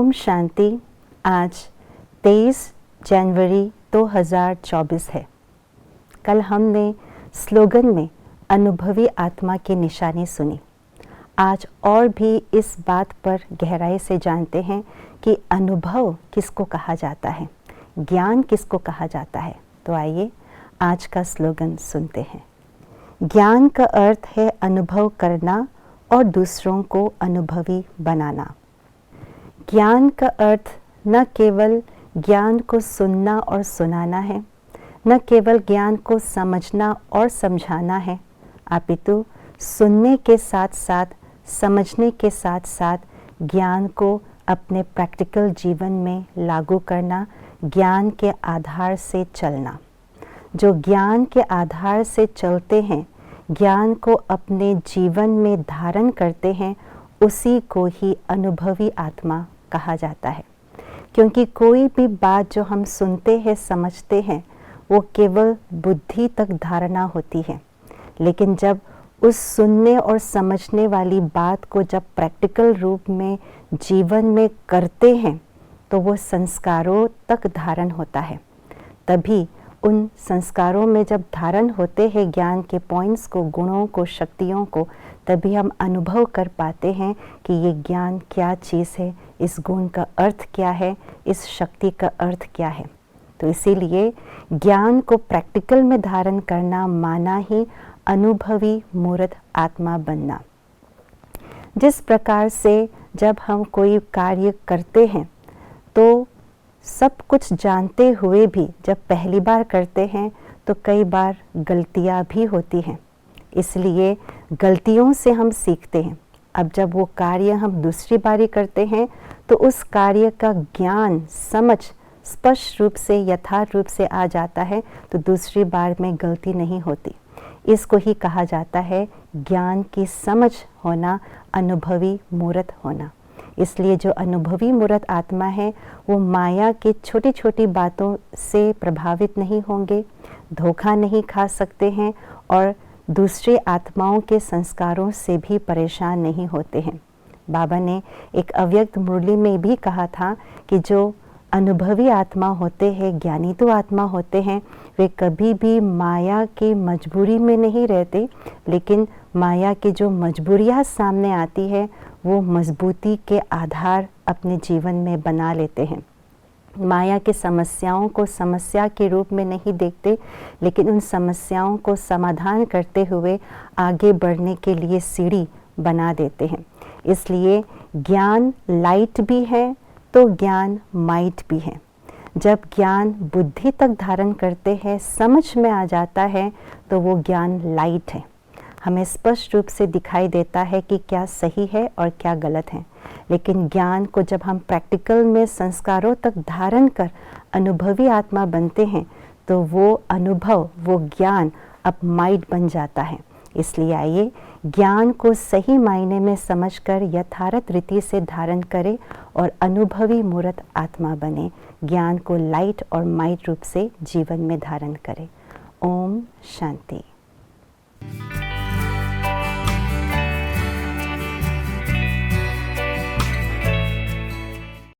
ओम शांति। आज 23 जनवरी 2024 है। कल हमने स्लोगन में अनुभवी आत्मा की निशानी सुनी। आज और भी इस बात पर गहराई से जानते हैं कि अनुभव किसको कहा जाता है, ज्ञान किसको कहा जाता है। तो आइए आज का स्लोगन सुनते हैं। ज्ञान का अर्थ है अनुभव करना और दूसरों को अनुभवी बनाना। ज्ञान का अर्थ न केवल ज्ञान को सुनना और सुनाना है, न केवल ज्ञान को समझना और समझाना है, अपितु सुनने के साथ साथ, समझने के साथ साथ ज्ञान को अपने प्रैक्टिकल जीवन में लागू करना, ज्ञान के आधार से चलना। जो ज्ञान के आधार से चलते हैं, ज्ञान को अपने जीवन में धारण करते हैं, उसी को ही अनुभवी आत्मा कहा जाता है। क्योंकि कोई भी बात जो हम सुनते हैं, समझते हैं, वो केवल बुद्धि तक धारणा होती है। लेकिन जब उस सुनने और समझने वाली बात को जब प्रैक्टिकल रूप में जीवन में करते हैं, तो वो संस्कारों तक धारण होता है। तभी उन संस्कारों में जब धारण होते हैं ज्ञान के पॉइंट्स को, गुणों को, शक्तियों को, तभी हम अनुभव कर पाते हैं कि ये ज्ञान क्या चीज़ है, इस गुण का अर्थ क्या है, इस शक्ति का अर्थ क्या है। तो इसीलिए ज्ञान को प्रैक्टिकल में धारण करना माना ही अनुभवी मूर्त आत्मा बनना। जिस प्रकार से जब हम कोई कार्य करते हैं तो सब कुछ जानते हुए भी जब पहली बार करते हैं तो कई बार गलतियां भी होती हैं। इसलिए गलतियों से हम सीखते हैं। अब जब वो कार्य हम दूसरी बारी करते हैं तो उस कार्य का ज्ञान, समझ स्पष्ट रूप से, यथार्थ रूप से आ जाता है, तो दूसरी बार में गलती नहीं होती। इसको ही कहा जाता है ज्ञान की समझ होना, अनुभवी मूर्त होना। इसलिए जो अनुभवी मूर्त आत्मा है वो माया की छोटी छोटी बातों से प्रभावित नहीं होंगे, धोखा नहीं खा सकते हैं और दूसरे आत्माओं के संस्कारों से भी परेशान नहीं होते हैं। बाबा ने एक अव्यक्त मुरली में भी कहा था कि जो अनुभवी आत्मा होते हैं, ज्ञानी तो आत्मा होते हैं, वे कभी भी माया की मजबूरी में नहीं रहते, लेकिन माया की जो मजबूरियाँ सामने आती है वो मजबूती के आधार अपने जीवन में बना लेते हैं। माया की समस्याओं को समस्या के रूप में नहीं देखते, लेकिन उन समस्याओं को समाधान करते हुए आगे बढ़ने के लिए सीढ़ी बना देते हैं। इसलिए ज्ञान लाइट भी है तो ज्ञान माइट भी है। जब ज्ञान बुद्धि तक धारण करते हैं, समझ में आ जाता है, तो वो ज्ञान लाइट है। हमें स्पष्ट रूप से दिखाई देता है कि क्या सही है और क्या गलत है। लेकिन ज्ञान को जब हम प्रैक्टिकल में संस्कारों तक धारण कर अनुभवी आत्मा बनते हैं, तो वो अनुभव, वो ज्ञान अब माइट बन जाता है। इसलिए आइए ज्ञान को सही मायने में समझकर यथार्थ रीति से धारण करें और अनुभवी मूर्त आत्मा बने, ज्ञान को लाइट और माइट रूप से जीवन में धारण करें। ओम शांति।